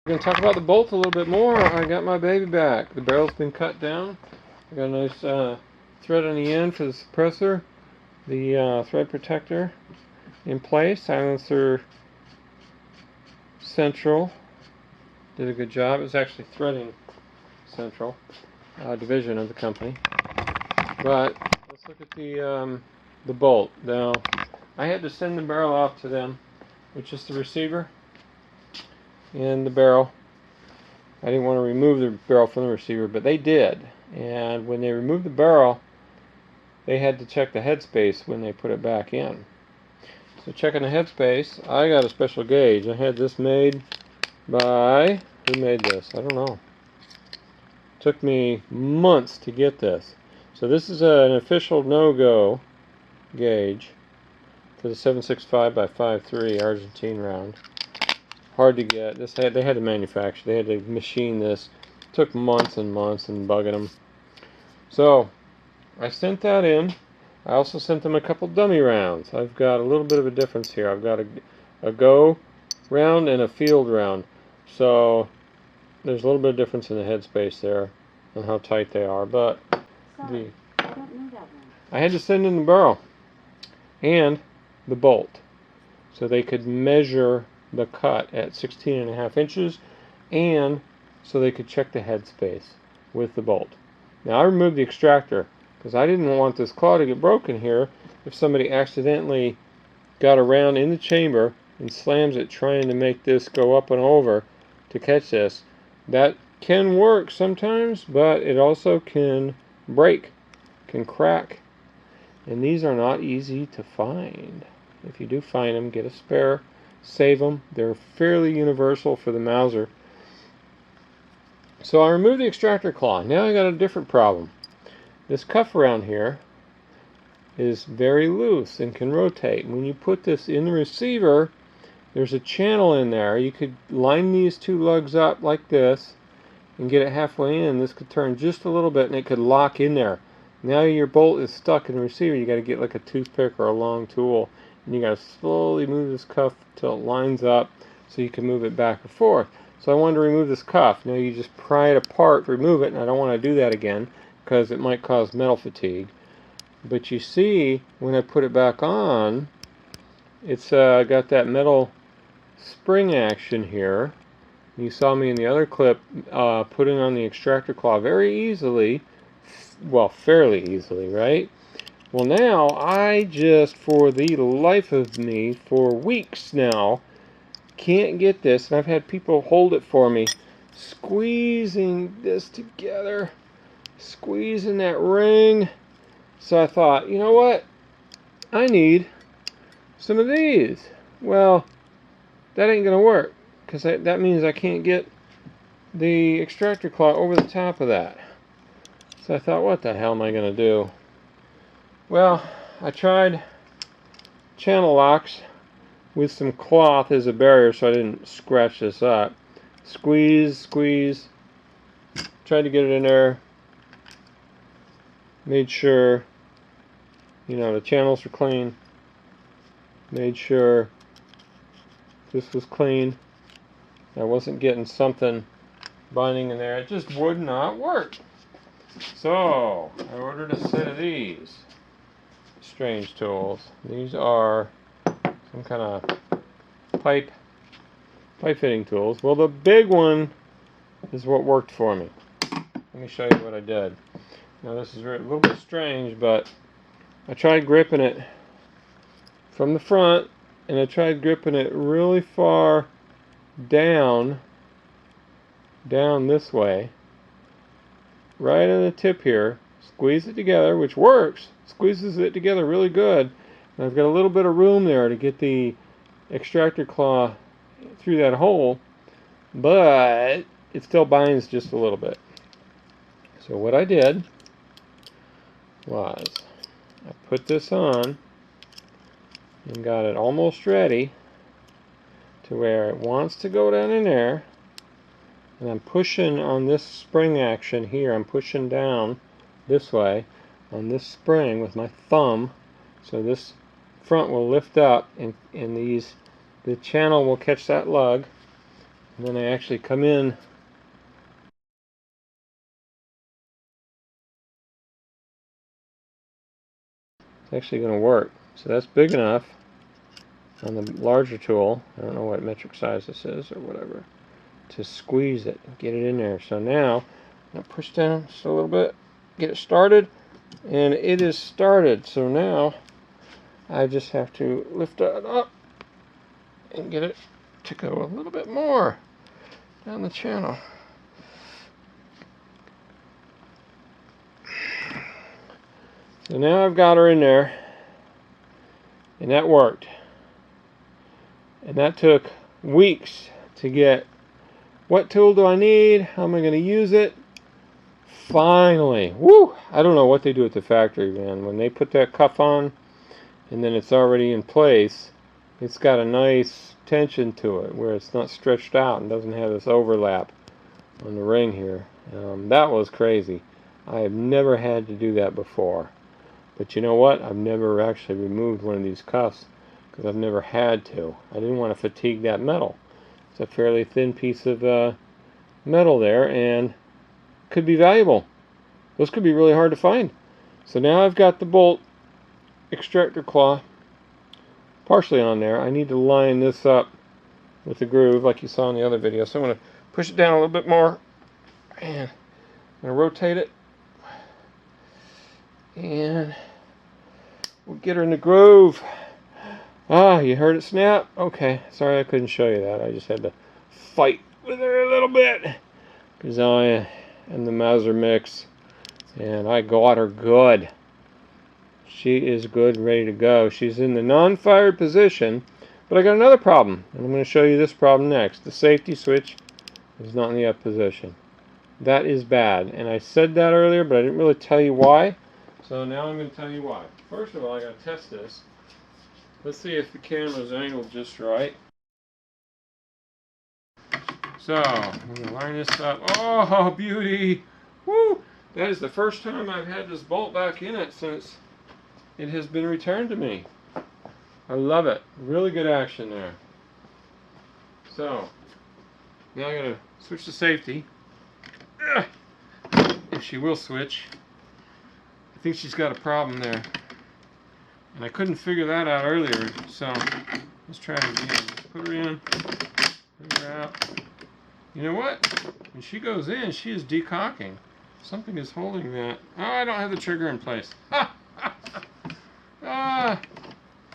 We're going to talk about the bolt a little bit more. I got my baby back. The barrel's been cut down. I got a nice thread on the end for the suppressor. The thread protector in place. Silencer central. Did a good job. It was actually threading central division of the company. But let's look at the bolt. Now, I had to send the barrel off to them, which is the receiver and the barrel. I didn't want to remove the barrel from the receiver, but they did. And when they removed the barrel, they had to check the headspace when they put it back in. So checking the headspace, I got a special gauge. I had this made by, who made this? I don't know. It took me months to get this. So this is an official no-go gauge for the 7.65 by 5.3 Argentine round. Hard to get. They had to manufacture. They had to machine this. It took months and months and bugging them. So I sent that in. I also sent them a couple dummy rounds. I've got a little bit of a difference here. I've got a go round and a field round. So there's a little bit of difference in the headspace there and how tight they are. But Sorry, I don't know that one. I had to send in the barrel and the bolt so they could measure the cut at 16.5 inches, and so they could check the headspace with the bolt. Now I removed the extractor because I didn't want this claw to get broken here if somebody accidentally got around in the chamber and slams it trying to make this go up and over to catch this. That can work sometimes, but it also can break, can crack, and these are not easy to find. If you do find them, get a spare. Save them. They're fairly universal for the Mauser. So I removed the extractor claw. Now I got a different problem. This cuff around here is very loose and can rotate. When you put this in the receiver, there's a channel in there. You could line these two lugs up like this and get it halfway in. This could turn just a little bit and it could lock in there. Now your bolt is stuck in the receiver. You got to get like a toothpick or a long tool, and you got to slowly move this cuff till it lines up so you can move it back and forth. So I wanted to remove this cuff. Now you just pry it apart, remove it, and I don't want to do that again because it might cause metal fatigue. But you see, when I put it back on, it's got that metal spring action here. You saw me in the other clip putting on the extractor claw very easily. Well, fairly easily, right? Well, now I just, for the life of me, for weeks now, can't get this, and I've had people hold it for me, squeezing this together, squeezing that ring. So I thought, you know what? I need some of these. Well, that ain't gonna work, because that means I can't get the extractor claw over the top of that. So I thought, what the hell am I going to do? Well, I tried channel locks with some cloth as a barrier so I didn't scratch this up. Squeeze, squeeze. Tried to get it in there. Made sure, you know, the channels were clean. Made sure this was clean. I wasn't getting something binding in there. It just would not work. So I ordered a set of these strange tools. These are some kind of pipe fitting tools. Well, the big one is what worked for me. Let me show you what I did. Now this is a little bit strange, but I tried gripping it from the front, and I tried gripping it really far down this way. Right on the tip here, squeeze it together, which works, squeezes it together really good. And I've got a little bit of room there to get the extractor claw through that hole, but it still binds just a little bit. So what I did was I put this on and got it almost ready to where it wants to go down in there. And I'm pushing on this spring action here. I'm pushing down this way on this spring with my thumb, so this front will lift up, and the channel will catch that lug, And then I actually come in it's actually going to work. So that's big enough on the larger tool, I don't know what metric size this is or whatever, to squeeze it and get it in there. So now I'm going to push down just a little bit, get it started, and it is started. So now I just have to lift it up and get it to go a little bit more down the channel. So now I've got her in there, and that worked. And that took weeks to get. What tool do I need? How am I going to use it? Finally. Woo! I don't know what they do at the factory, man. When they put that cuff on and then it's already in place, it's got a nice tension to it where it's not stretched out and doesn't have this overlap on the ring here. That was crazy. I have never had to do that before. But you know what? I've never actually removed one of these cuffs because I've never had to. I didn't want to fatigue that metal. It's a fairly thin piece of metal there and could be valuable. Those could be really hard to find. So now I've got the bolt extractor claw partially on there. I need to line this up with the groove like you saw in the other video. So I'm going to push it down a little bit more and I'm going to rotate it and we'll get her in the groove. Ah, you heard it snap? Okay, sorry I couldn't show you that. I just had to fight with her a little bit because I am the Mauser mix and I got her good. She is good and ready to go. She's in the non-fired position, but I got another problem, and I'm going to show you this problem next. The safety switch is not in the up position. That is bad, and I said that earlier, but I didn't really tell you why. So now I'm going to tell you why. First of all, I got to test this. Let's see if the camera's angled just right. So, I'm going to line this up. Oh, beauty! Woo! That is the first time I've had this bolt back in it since it has been returned to me. I love it. Really good action there. So, now I'm going to switch to safety. If she will switch. I think she's got a problem there. And I couldn't figure that out earlier, so let's try it again. Let's put her in, put her out. You know what? When she goes in, she is decocking. Something is holding that. Oh, I don't have the trigger in place.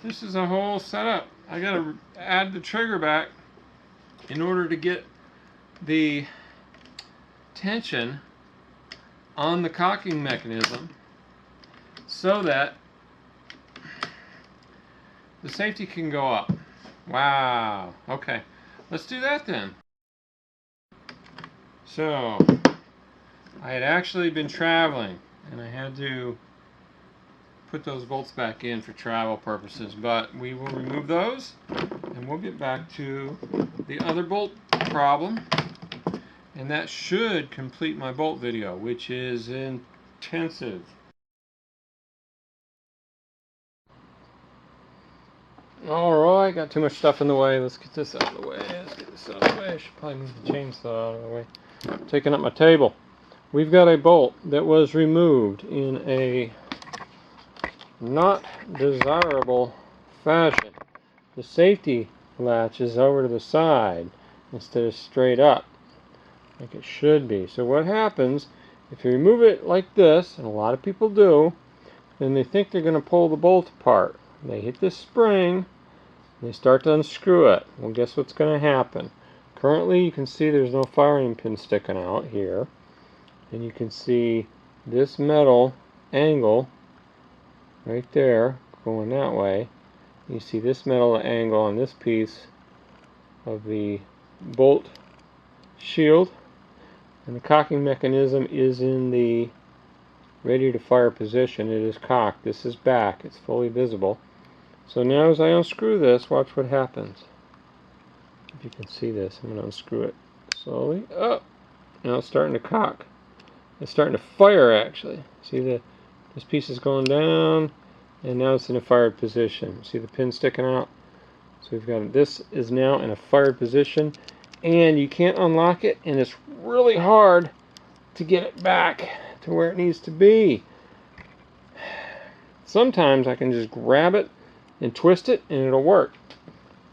This is a whole setup. I gotta add the trigger back in order to get the tension on the cocking mechanism so that the safety can go up. Wow. Okay. Let's do that then. So, I had actually been traveling and I had to put those bolts back in for travel purposes, but we will remove those and we'll get back to the other bolt problem, and that should complete my bolt video, which is intensive. Alright, got too much stuff in the way. Let's get this out of the way. Let's get this out of the way. I should probably move the chainsaw out of the way. Taking up my table. We've got a bolt that was removed in a not desirable fashion. The safety latch is over to the side instead of straight up like it should be. So what happens if you remove it like this, and a lot of people do, then they think they're going to pull the bolt apart. They hit this spring and they start to unscrew it. Well, guess what's going to happen? Currently you can see there's no firing pin sticking out here, and you can see this metal angle right there going that way. You see this metal angle on this piece of the bolt shield, and the cocking mechanism is in the ready to fire position. It is cocked. This is back. It's fully visible. So now as I unscrew this, watch what happens. If you can see this, I'm going to unscrew it slowly. Oh, now it's starting to cock. It's starting to fire actually. See this piece is going down, and now it's in a fired position. See the pin sticking out? So we've got this is now in a fired position, and you can't unlock it, and it's really hard to get it back to where it needs to be. Sometimes I can just grab it and twist it and it'll work.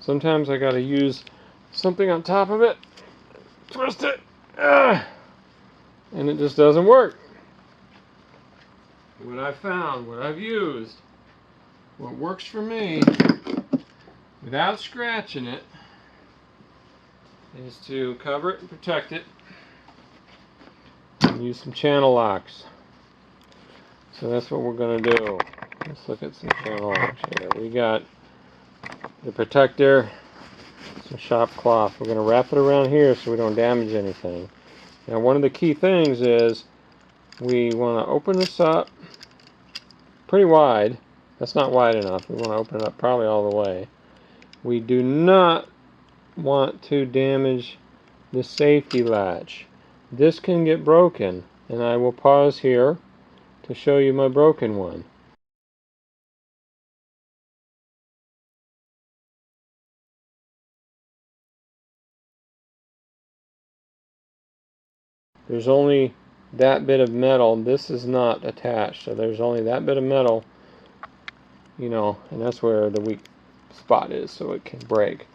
Sometimes I gotta use something on top of it, twist it, and it just doesn't work. What I found, what I've used, what works for me without scratching it is to cover it and protect it and use some channel locks. So that's what we're going to do. Let's look at some channel locks here. We got the protector, some shop cloth. We're going to wrap it around here so we don't damage anything. Now one of the key things is we want to open this up pretty wide. That's not wide enough. We want to open it up probably all the way. We do not want to damage the safety latch. This can get broken, and I will pause here to show you my broken one. There's only that bit of metal. This is not attached, so there's only that bit of metal, you know, and that's where the weak spot is, so it can break.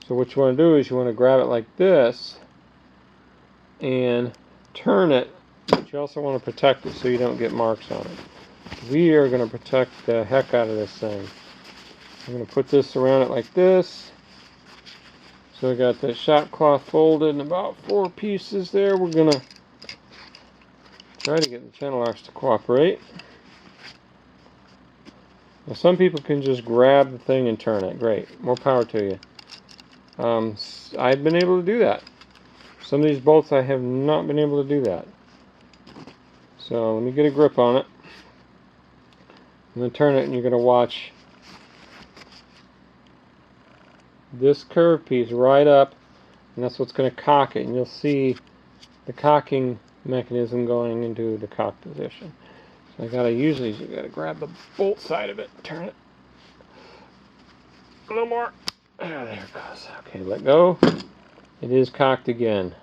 So what you want to do is you want to grab it like this and turn it, but you also want to protect it so you don't get marks on it. We are going to protect the heck out of this thing. I'm going to put this around it like this. So I got the shop cloth folded in about 4 pieces there. We're going to try to get the channel locks to cooperate. Now some people can just grab the thing and turn it. Great. More power to you. I've been able to do that. Some of these bolts I have not been able to do that. So let me get a grip on it. I'm going to turn it and you're going to watch this curved piece right up, and that's what's going to cock it, and you'll see the cocking mechanism going into the cock position. So I gotta usually you gotta grab the bolt side of it, turn it a little more. There it goes. Okay, let go. It is cocked again.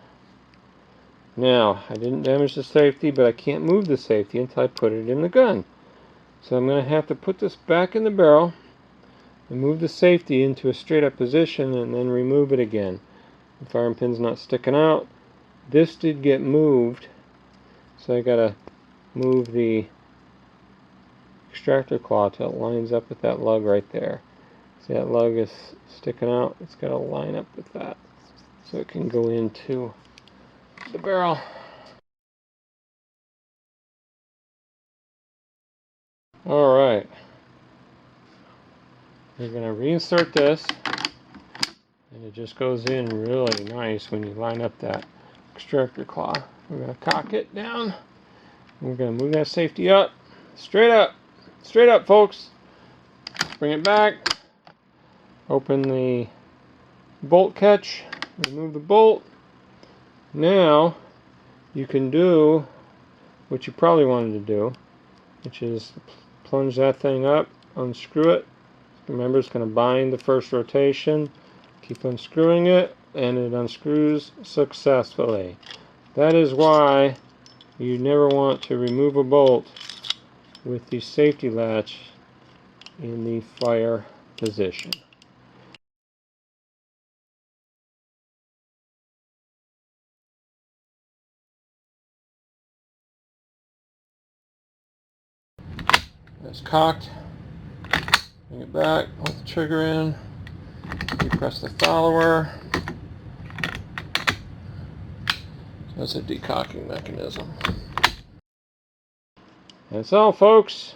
Now I didn't damage the safety, but I can't move the safety until I put it in the gun. So I'm going to have to put this back in the barrel and move the safety into a straight up position and then remove it again. The firing pin's not sticking out. This did get moved, so I gotta move the extractor claw till it lines up with that lug right there. See that lug is sticking out? It's got to line up with that so it can go into the barrel. Alright, you're going to reinsert this, and it just goes in really nice when you line up that extractor claw. We're going to cock it down. We're going to move that safety up. Straight up folks. Bring it back. Open the bolt catch. Remove the bolt. Now you can do what you probably wanted to do, which is plunge that thing up, unscrew it. Remember, it's going to bind the first rotation. Keep unscrewing it, and it unscrews successfully. That is why you never want to remove a bolt with the safety latch in the fire position. That's cocked. Bring it back, put the trigger in, depress the follower. That's a DeCocking mechanism. That's all, folks.